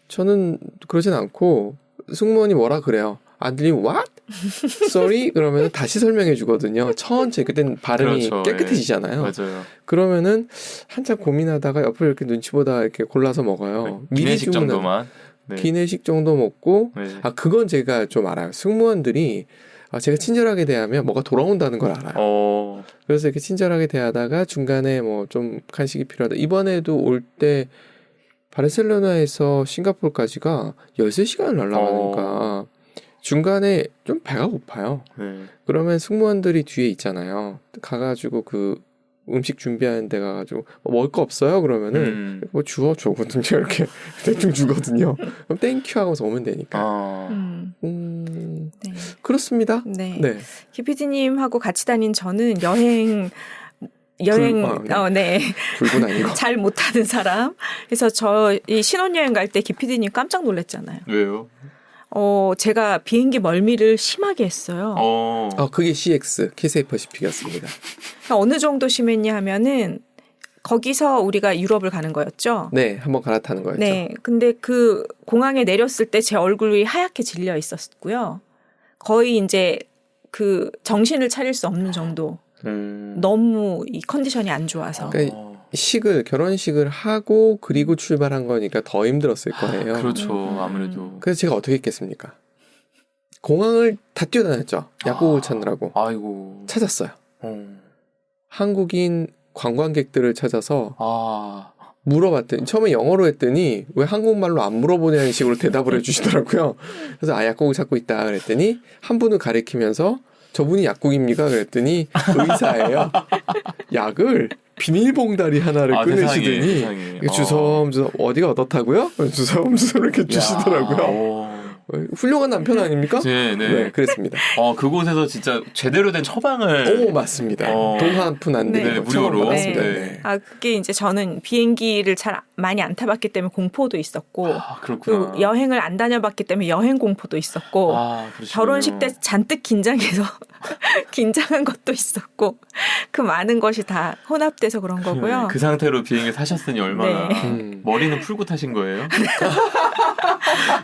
저는 그러진 않고 승무원이 뭐라 그래요. 아들이 what? Sorry? 그러면 다시 설명해 주거든요. 천천히. 그땐 발음이 그렇죠. 깨끗해지잖아요. 맞아요. 그러면은 한참 고민하다가 옆으로 이렇게 눈치 보다 이렇게 골라서 먹어요. 기내식 정도만. 네. 기내식 정도 먹고 네. 그건 제가 좀 알아요. 승무원들이 제가 친절하게 대하면 뭐가 돌아온다는 걸 알아요. 그래서 이렇게 친절하게 대하다가 중간에 뭐 좀 간식이 필요하다. 이번에도 올 때 바르셀로나에서 싱가포르까지가 13시간을 날아가니까 중간에 좀 배가 고파요. 네. 그러면 승무원들이 뒤에 있잖아요. 가가지고 그 음식 준비하는 데 가가지고 먹을 거 없어요? 그러면은 뭐 주거든요. 이렇게 대충 주거든요. 그럼 땡큐 하고서 오면 되니까. 네. 그렇습니다. 네. 네. 기피디님하고 같이 다닌 저는 여행 네. 붉은 아니고. 잘 못하는 사람. 그래서 이 신혼여행 갈 때 기피디님 깜짝 놀랐잖아요. 왜요? 제가 비행기 멀미를 심하게 했어요. 그게 CX, 키세이 퍼시픽이었습니다. 어느 정도 심했냐 하면은 거기서 우리가 유럽을 가는 거였죠. 네, 한번 갈아타는 거였죠. 네, 근데 그 공항에 내렸을 때 제 얼굴이 하얗게 질려 있었고요. 거의 이제 그 정신을 차릴 수 없는 정도. 너무 이 컨디션이 안 좋아서. 그러니까 결혼식을 하고 그리고 출발한 거니까 더 힘들었을 거예요. 그렇죠, 아무래도. 그래서 제가 어떻게 했겠습니까? 공항을 다 뛰어다녔죠. 약국을 찾느라고. 아이고. 찾았어요. 한국인 관광객들을 찾아서 물어봤더니 처음에 영어로 했더니 왜 한국말로 안 물어보냐는 식으로 대답을 해주시더라고요. 그래서 약국을 찾고 있다 그랬더니 한 분을 가리키면서 저분이 약국입니까? 그랬더니 의사예요. 약을 비닐봉다리 하나를 꺼내시더니 주섬주섬 어디가 어떻다고요? 주섬주섬 이렇게 주시더라고요. 훌륭한 남편 아닙니까? 네, 그랬습니다. 그곳에서 진짜 제대로 된 처방을. 맞습니다. 돈 한 푼 안 내고 무료로. 받았습니다. 네. 그게 이제 저는 비행기를 잘 많이 안 타봤기 때문에 공포도 있었고, 그렇구나. 그 여행을 안 다녀봤기 때문에 여행 공포도 있었고, 결혼식 때 잔뜩 긴장해서 긴장한 것도 있었고, 그 많은 것이 다 혼합돼서 그런 거고요. 그 상태로 비행기 타셨으니 얼마나. 머리는 풀고 타신 거예요?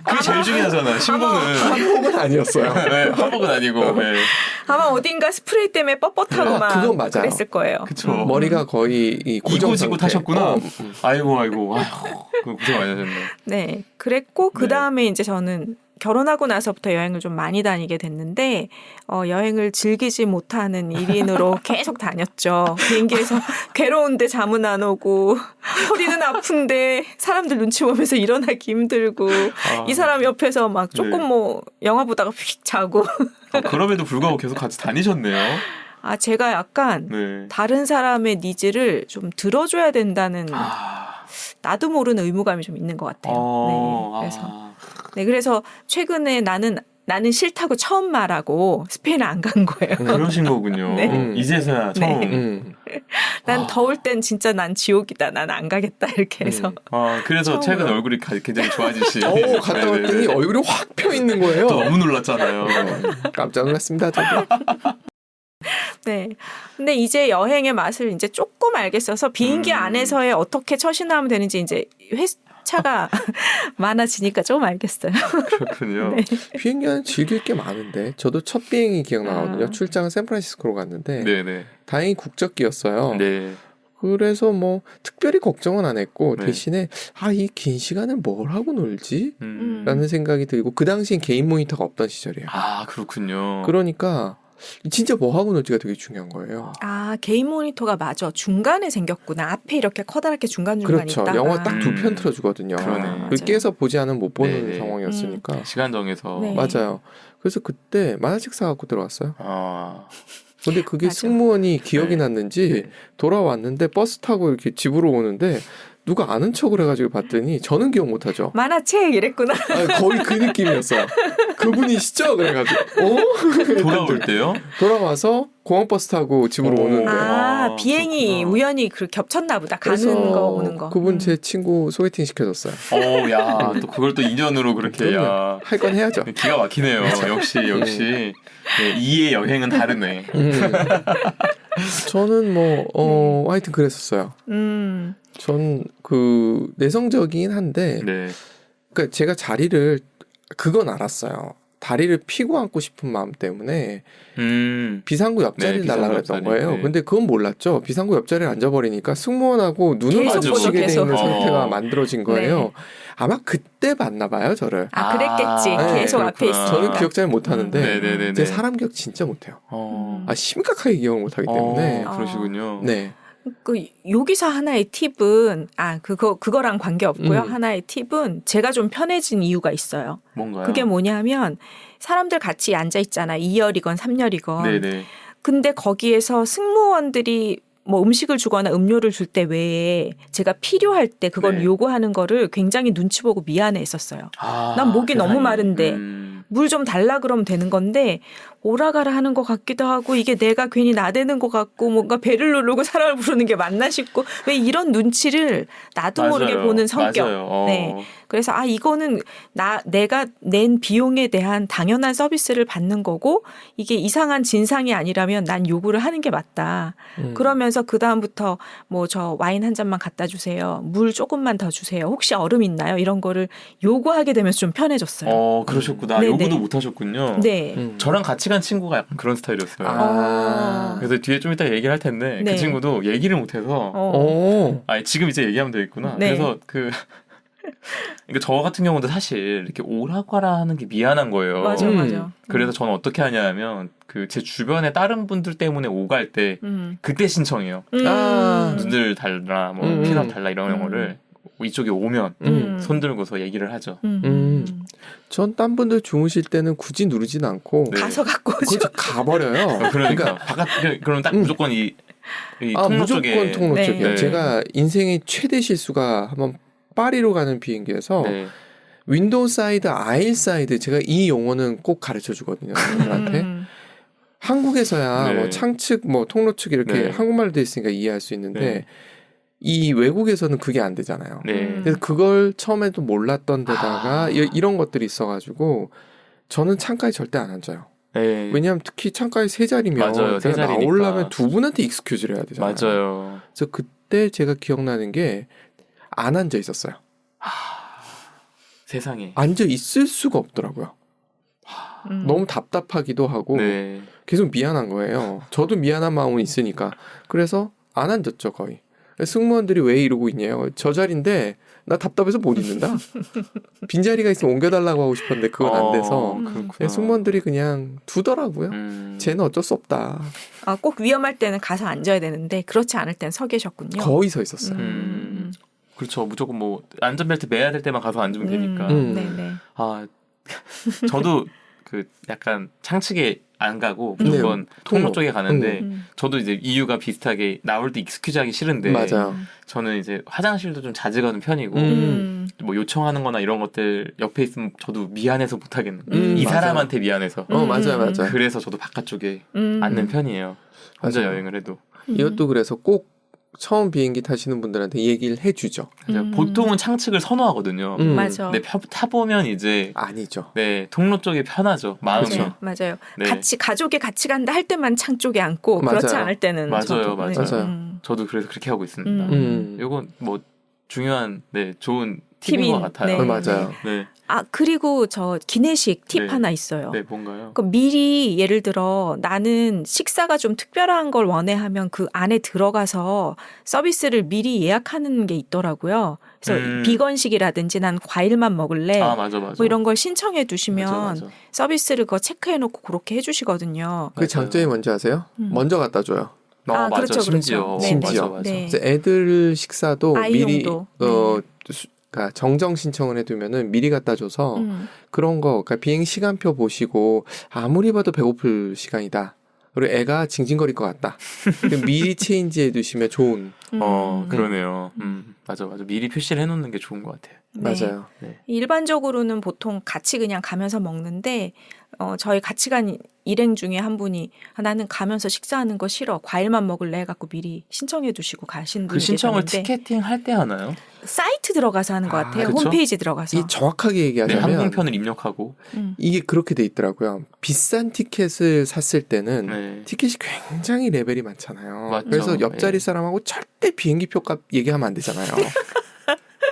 그게 제일 중요하잖아요. 신부는. 한복은 아니었어요. 네, 한복은 아니고. 네. 아마 어딘가 스프레이 때문에 뻣뻣하고 막 그건 맞아요. 그랬을 거예요. 그쵸. 머리가 거의 이고지고 타셨구나. 아이고. 고생 많이 하셨네. 네, 그랬고 그 다음에 이제 저는 결혼하고 나서부터 여행을 좀 많이 다니게 됐는데 여행을 즐기지 못하는 1인으로 계속 다녔죠. 비행기에서 괴로운데 잠은 안 오고 허리는 아픈데 사람들 눈치 보면서 일어나기 힘들고 이 사람 옆에서 막 조금 네. 뭐 영화 보다가 휙 자고. 그럼에도 불구하고 계속 같이 다니셨네요. 아, 제가 약간 네. 다른 사람의 니즈를 좀 들어줘야 된다는 나도 모르는 의무감이 좀 있는 것 같아요. 네, 그래서 최근에 나는 싫다고 처음 말하고 스페인을 안 간 거예요. 그러신 거군요. 네. 이제서야 처음. 난 더울 땐 진짜 난 지옥이다. 난 안 가겠다. 이렇게 해서. 그래서 처음으로. 최근 얼굴이 굉장히 좋아지시. 오, 갔다 왔더니 얼굴이 확 펴 있는 거예요. 저 너무 놀랐잖아요. 깜짝 놀랐습니다, 저도. 네. 근데 이제 여행의 맛을 이제 조금 알겠어서 비행기 안에서의 어떻게 처신하면 되는지 이제 회차가 많아지니까 좀 알겠어요. 그렇군요. 네. 비행기는 즐길 게 많은데 저도 첫 비행이 기억나거든요. 출장은 샌프란시스코로 갔는데 네네. 다행히 국적기였어요. 네. 그래서 뭐 특별히 걱정은 안 했고 네. 대신에 이 긴 시간을 뭘 하고 놀지? 음. 라는 생각이 들고 그 당시엔 개인 모니터가 없던 시절이에요. 그렇군요. 그러니까 진짜 뭐 하고 놀지가 되게 중요한 거예요. 개인 모니터가 맞아. 중간에 생겼구나. 앞에 이렇게 커다랗게 중간중간 그렇죠. 있다가. 영화 딱 2편 틀어주거든요. 그러네. 깨서 보지 않으면 못 보는 네네. 상황이었으니까. 시간 정해서. 네. 맞아요. 그래서 그때 만화책 사갖고 들어왔어요. 아. 근데 그게 맞아. 승무원이 기억이 네. 났는지 네. 돌아왔는데 버스 타고 이렇게 집으로 오는데 누가 아는 척을 해가지고 봤더니 저는 기억 못하죠. 만화책 이랬구나. 거의 그 느낌이었어요. 그분이시죠? 그래가지고 돌아올 때요? 돌아와서 공항버스 타고 집으로 오는데 비행이 그렇구나. 우연히 겹쳤나 보다. 그래서 가는 거 오는 거. 그분 제 친구 소개팅 시켜줬어요. 야, 또 그걸 또 인연으로 그렇게, 야. 할 건 해야죠. 기가 막히네요. 역시. 네, 이의 여행은 다르네. 저는 하여튼 그랬었어요. 전 그 내성적이긴 한데, 네. 그러니까 제가 그건 알았어요. 다리를 피고 앉고 싶은 마음 때문에 비상구 옆자리를 네, 달라 비상구 그랬던 옆자리, 거예요. 네. 근데 그건 몰랐죠. 비상구 옆자리에 앉아버리니까 승무원하고 눈을 계속 마주치게 돼 계속. 있는 상태가 만들어진 거예요. 네. 아마 그때 봤나 봐요, 저를. 그랬겠지. 네, 계속 그렇구나. 앞에 있으니까. 저는 기억 잘 못하는데 네네네네. 제 사람 기억 진짜 못해요. 심각하게 기억을 못하기 때문에. 그러시군요. 네. 여기서 하나의 팁은 그거랑 관계없고요. 하나의 팁은 제가 좀 편해진 이유가 있어요. 뭔가요? 그게 뭐냐면 사람들 같이 앉아 있잖아. 2열이건 3열이건. 네네. 근데 거기에서 승무원들이 뭐 음식을 주거나 음료를 줄 때 외에 제가 필요할 때 그걸 네. 요구하는 거를 굉장히 눈치 보고 미안해 했었어요. 난 목이 세상에. 너무 마른데 물 좀 달라 그러면 되는 건데 오라가라 하는 것 같기도 하고 이게 내가 괜히 나대는 것 같고 뭔가 배를 누르고 사람을 부르는 게 맞나 싶고 왜 이런 눈치를 나도 모르게 보는 성격. 네. 그래서 이거는 내가 낸 비용에 대한 당연한 서비스를 받는 거고 이게 이상한 진상이 아니라면 난 요구를 하는 게 맞다. 그러면서 그 다음부터 뭐 저 와인 한 잔만 갖다 주세요. 물 조금만 더 주세요. 혹시 얼음 있나요? 이런 거를 요구하게 되면서 좀 편해졌어요. 그러셨구나. 네네. 요구도 못 하셨군요. 네. 저랑 같이 간 친구가 약간 그런 스타일이었어요. 그래서 뒤에 좀 이따 얘기를 할 텐데 네. 그 친구도 얘기를 못 해서 지금 이제 얘기하면 되겠구나. 네. 그래서 그러니까 저 같은 경우도 사실 이렇게 오라가라 하는 게 미안한 거예요. 맞아. 그래서 저는 어떻게 하냐면 제 주변에 다른 분들 때문에 오갈 때 그때 신청해요. 누들 달라, 뭐 피넛 달라 이런 거를 이쪽에 오면 손 들고서 얘기를 하죠. 전 딴 분들 주무실 때는 굳이 누르진 않고 네. 가서 갖고 오죠. 그렇죠. 가버려요. 그러니까 그럼 딱 무조건 이 통로 무조건 쪽에 통로 네. 쪽이요. 네. 제가 인생의 최대 실수가 한번 파리로 가는 비행기에서 네. 윈도우 사이드, 아일 사이드 제가 이 용어는 꼭 가르쳐 주거든요. 사람들한테. 한국에서야 네. 뭐 창측, 뭐 통로 측 이렇게 네. 한국말로 돼 있으니까 이해할 수 있는데 네. 이 외국에서는 그게 안 되잖아요. 네. 그래서 그걸 처음에도 몰랐던 데다가 이런 것들이 있어가지고 저는 창가에 절대 안 앉아요. 네. 왜냐하면 특히 창가에 세 자리면 맞아요. 세 제가 자리니까. 나오려면 두 분한테 익스큐즈를 해야 되잖아요. 맞아요. 그래서 그때 제가 기억나는 게 안 앉아 있었어요. 세상에. 앉아 있을 수가 없더라고요. 너무 답답하기도 하고 네. 계속 미안한 거예요. 저도 미안한 마음은 있으니까. 그래서 안 앉았죠, 거의. 승무원들이 왜 이러고 있냐요. 저 자리인데 나 답답해서 못 있는다. 빈자리가 있으면 옮겨달라고 하고 싶었는데 그건 안 돼서 그렇구나. 승무원들이 그냥 두더라고요. 쟤는 어쩔 수 없다. 꼭 위험할 때는 가서 앉아야 되는데 그렇지 않을 땐 서 계셨군요. 거의 서 있었어요. 그렇죠. 무조건 뭐 안전벨트 매야 될 때만 가서 앉으면 되니까. 네네. 아 저도 그 약간 창측에 안 가고 무조건 통로 쪽에 가는데 저도 이제 이유가 비슷하게 나올 때 익스큐즈하기 싫은데 맞아요. 저는 이제 화장실도 좀 자주 가는 편이고 뭐 요청하는-거나 이런 것들 옆에 있으면 저도 미안해서 못 하겠는. 이 맞아요. 사람한테 미안해서. 맞아요. 그래서 저도 바깥쪽에 앉는 편이에요. 혼자 맞아요. 여행을 해도. 이것도 그래서 꼭 처음 비행기 타시는 분들한테 얘기를 해주죠. 보통은 창측을 선호하거든요. 맞아. 근데 타보면 이제 아니죠. 네 통로 쪽이 편하죠. 마음이. 네, 맞아요. 네. 가족이 같이 간다 할 때만 창 쪽에 앉고 맞아요. 그렇지 않을 때는 맞아요, 저도. 맞아요. 저도 그래서 그렇게 하고 있습니다. 이건 뭐 중요한 좋은 팁인 것 같아요. 네, 맞아요. 네. 아 그리고 저 기내식 팁 네. 하나 있어요. 네, 뭔가요? 그 미리 예를 들어 나는 식사가 좀 특별한 걸 원해 하면 그 안에 들어가서 서비스를 미리 예약하는 게 있더라고요. 그래서 비건식이라든지 난 과일만 먹을래. 아 맞아. 뭐 이런 걸 신청해 두시면 맞아. 서비스를 그거 체크해 놓고 그렇게 해주시거든요. 그 장점이 뭔지 아세요? 먼저 갖다 줘요. 맞아. 그렇죠, 심지어. 그렇죠. 심지어. 맞아. 네. 그래서 애들 식사도 미리 아이용도. 그러니까 정정 신청을 해두면은 미리 갖다 줘서 그런 거, 그러니까 비행 시간표 보시고 아무리 봐도 배고플 시간이다. 그리고 애가 징징거릴 것 같다. 미리 체인지해 두시면 좋은. 그러네요. 맞아. 미리 표시를 해놓는 게 좋은 것 같아요. 네. 맞아요. 네. 일반적으로는 보통 같이 그냥 가면서 먹는데 저희 같이 간 일행 중에 한 분이 나는 가면서 식사하는 거 싫어. 과일만 먹을래 해갖고 미리 신청해 두시고 가신 분이 그 신청을 계셨는데 티켓팅 할 때 하나요? 사이트 들어가서 하는 것 같아요. 그쵸? 홈페이지 들어가서. 이 정확하게 네, 얘기하자면 항공편을 입력하고. 이게 그렇게 돼 있더라고요. 비싼 티켓을 샀을 때는 네. 티켓이 굉장히 레벨이 많잖아요. 맞죠. 그래서 옆자리 네. 사람하고 절대 비행기 표값 얘기하면 안 되잖아요.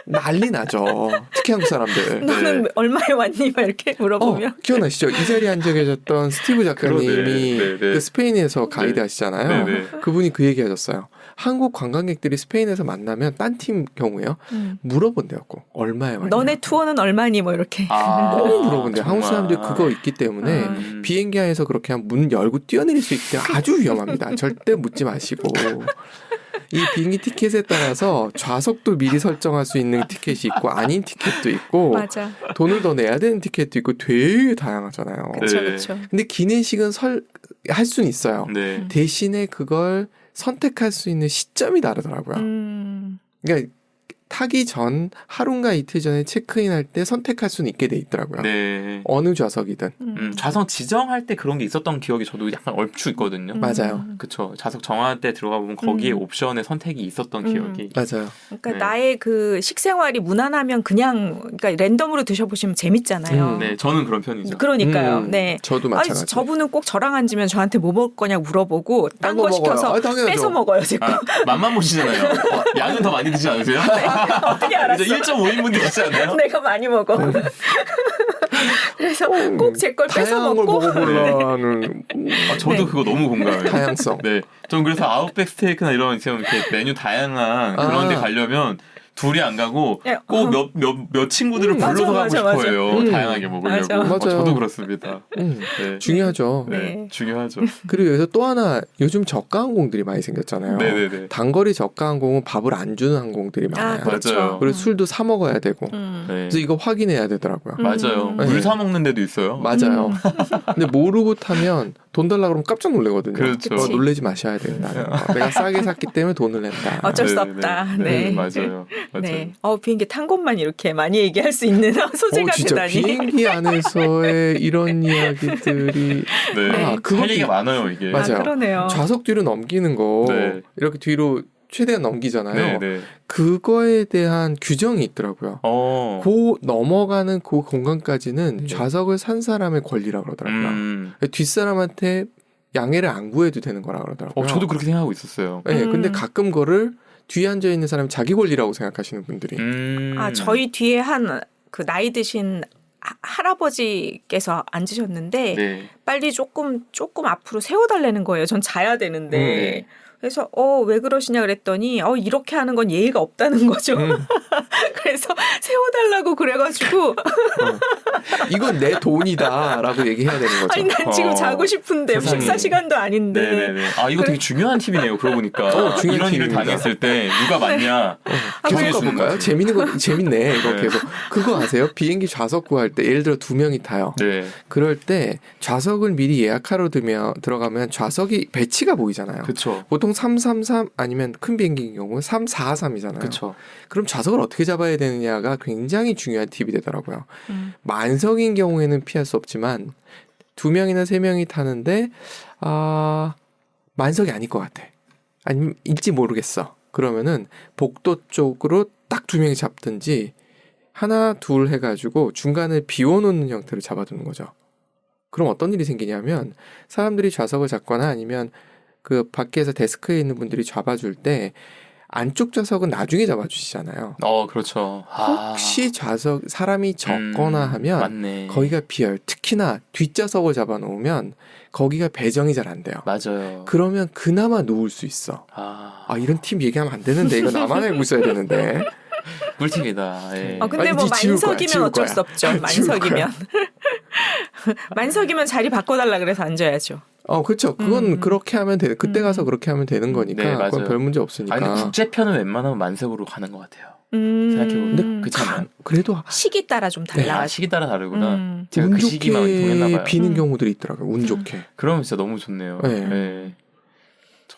난리 나죠. 특히 한국 사람들. 너는 얼마에 왔니? 막 이렇게 물어보면. 기억나시죠? 이 자리에 앉아 계셨던 스티브 작가님이 그러네. 그 스페인에서 가이드 네. 하시잖아요. 네. 그분이 그 얘기 하셨어요. 한국 관광객들이 스페인에서 만나면 딴 팀 경우에요. 물어본대요. 꼭. 얼마에 왔냐. 너네 투어는 얼마니? 뭐 이렇게. 꼭 물어본대요. 한국 정말. 사람들이 그거 있기 때문에 비행기 안에서 그렇게 하면 문 열고 뛰어내릴 수 있기 때문에 아주 위험합니다. 절대 묻지 마시고. 이 비행기 티켓에 따라서 좌석도 미리 설정할 수 있는 티켓이 있고 아닌 티켓도 있고 맞아. 돈을 더 내야 되는 티켓도 있고 되게 다양하잖아요. 그렇죠, 네. 그렇죠. 근데 기내식은 할 수는 있어요. 네. 대신에 그걸 선택할 수 있는 시점이 다르더라고요. 그러니까 타기 전 하루인가 이틀 전에 체크인할 때 선택할 수는 있게 돼 있더라고요. 네. 어느 좌석이든. 좌석 지정할 때 그런 게 있었던 기억이 저도 약간 얼추 있거든요. 맞아요. 그쵸. 좌석 정할 때 들어가 보면 거기에 옵션에 선택이 있었던 기억이. 맞아요. 그러니까 네. 나의 그 식생활이 무난하면 그냥 그러니까 랜덤으로 드셔보시면 재밌잖아요. 네, 저는 그런 편이죠. 그러니까요. 네. 저도 아니, 마찬가지예요. 저분은 꼭 저랑 앉으면 저한테 뭐 먹을 거냐 물어보고 딴 거 먹어요. 시켜서 당연하죠. 뺏어 먹어요. 제 거. 맛만 보시잖아요. 양은 더 많이 드지 않으세요? 어떻게 알았어? 이제 1.5인분 드시지 않나요? 내가 많이 먹어. 그래서 꼭 제 걸 뺏어 다양한 걸 먹고. 먹어보려는 저도 네. 그거 너무 공감해요. 다양성. 네, 전 그래서 아웃백 스테이크나 이런 지금 이렇게 메뉴 다양한 그런 데 가려면 둘이 안 가고 예, 꼭 몇 친구들을 불러서 맞아, 가고 맞아. 싶어요. 다양하게 먹으려고. 맞아. 저도 그렇습니다. 네. 중요하죠. 네, 네. 중요하죠. 그리고 여기서 또 하나 요즘 저가 항공들이 많이 생겼잖아요. 네네네. 단거리 저가 항공은 밥을 안 주는 항공들이 많아요. 그렇죠. 맞아요. 그리고 술도 사 먹어야 되고. 네. 그래서 이거 확인해야 되더라고요. 맞아요. 네. 물 사 먹는 데도 있어요. 맞아요. 근데 모르고 타면 돈 달라 그러면 깜짝 놀래거든요. 그렇죠. 놀래지 마셔야 된다. 내가 싸게 샀기 때문에 돈을 낸다. 어쩔 수 네네네. 없다. 네. 맞아요. 네. 비행기 탄 것만 이렇게 많이 얘기할 수 있는 소재가 진짜 되다니. 비행기 안에서의 이런 이야기들이 네. 아, 그것도 할 얘기가 많아요, 이게. 맞아요. 그러네요. 좌석 뒤로 넘기는 거 네. 이렇게 뒤로 최대한 넘기잖아요. 네. 그거에 대한 규정이 있더라고요. 그 넘어가는 그 공간까지는 네. 좌석을 산 사람의 권리라고 그러더라고요. 뒷사람한테 양해를 안 구해도 되는 거라 그러더라고요. 저도 그렇게 생각하고 있었어요. 네, 근데 가끔 그거를 뒤에 앉아 있는 사람이 자기 권리라고 생각하시는 분들이. 저희 뒤에 한 그 나이 드신 할아버지께서 앉으셨는데 네. 빨리 조금 앞으로 세워달라는 거예요. 전 자야 되는데. 그래서 왜 그러시냐 그랬더니 이렇게 하는 건 예의가 없다는 거죠. 그래서 세워달라고 그래가지고 이건 내 돈이다라고 얘기해야 되는 거죠. 아니 난 지금 자고 싶은데 세상에. 식사 시간도 아닌데. 네네네. 아 이거 되게 중요한 팁이네요. 그러고 보니까 중요한 이런 일을 팁입니다. 당했을 때 누가 맞냐. 계속 정해주는 가볼까요? 거지. 재밌는 거 재밌네. 이거 네. 계속 그거 아세요? 비행기 좌석 구할 때 예를 들어 2명이 타요. 네. 그럴 때 좌석을 미리 예약하러 들어가면 좌석이 배치가 보이잖아요. 그쵸. 보통 333 아니면 큰 비행기인 경우 343이잖아요. 그쵸. 그럼 좌석을 어떻게 잡아야 되느냐가 굉장히 중요한 팁이 되더라고요. 만석인 경우에는 피할 수 없지만 2명이나 3명이 타는데 만석이 아닐 것 같아. 아니면 일지 모르겠어. 그러면은 복도 쪽으로 딱 2명이 잡든지 하나 둘 해가지고 중간을 비워놓는 형태로 잡아두는 거죠. 그럼 어떤 일이 생기냐면 사람들이 좌석을 잡거나 아니면 그 밖에서 데스크에 있는 분들이 잡아줄 때 안쪽 좌석은 나중에 잡아주시잖아요. 그렇죠. 혹시 좌석 사람이 적거나 하면 맞네. 거기가 비어요. 특히나 뒷좌석을 잡아놓으면 거기가 배정이 잘 안 돼요. 맞아요. 그러면 그나마 놓을 수 있어. 이런 팁 얘기하면 안 되는데 이거 나만 알고 있어야 되는데. 꿀팁이다. 예. 근데 뭐 지울 거야, 만석이면 지울 어쩔 거야. 수 없죠. 만석이면. 만석이면 자리 바꿔달라 그래서 앉아야죠. 그렇죠. 그건 그렇게 하면 돼. 그때 가서 그렇게 하면 되는 거니까. 네, 맞아요. 그건 별 문제 없으니까. 근데 국제편은 웬만하면 만석으로 가는 것 같아요. 생각해보면. 근데 그렇지 않나요? 그래도 시기 따라 좀 달라. 시기 따라 다르구나. 제가 운 그 시기만 동했나 좋게 봐요. 비는 경우들이 있더라고요. 운 좋게. 그러면 진짜 너무 좋네요. 네. 네.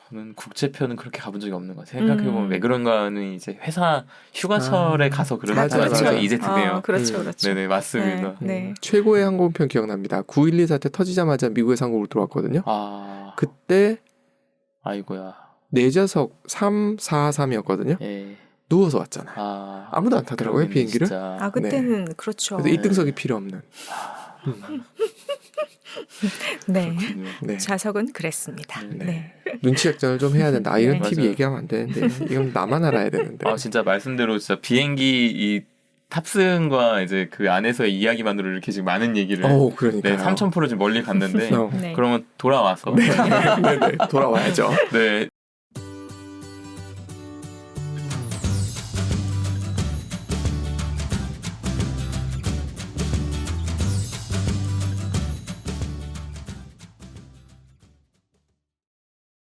저는 국제편은 그렇게 가본 적이 없는 것 같아요. 생각해보면 왜 그런가는 이제 회사 휴가철에 가서 그런 맞아, 생각이 맞아. 이제 드네요. 그렇죠, 그렇죠. 네네, 맞습니다. 네. 최고의 항공편 기억납니다. 9.12 사태 터지자마자 미국에서 한국으로 들어왔거든요. 그때 아이고야. 4좌석 343이었거든요. 예. 누워서 왔잖아요. 아무도 안 타더라고요, 비행기를. 진짜. 그때는 그렇죠. 그래서 1등석이 필요 없는. 네. 네. 좌석은 그랬습니다. 네. 눈치 작전을 좀 해야 된다. 이런 네. 팁 맞아요. 얘기하면 안 되는데 이건 나만 알아야 되는데. 진짜 말씀대로 진짜 비행기 이 탑승과 이제 그 안에서의 이야기만으로 이렇게 지금 많은 얘기를 그러니까요. 네, 3,000% 지금 멀리 갔는데 네. 그러면 돌아와서 네, 돌아와야죠. 네,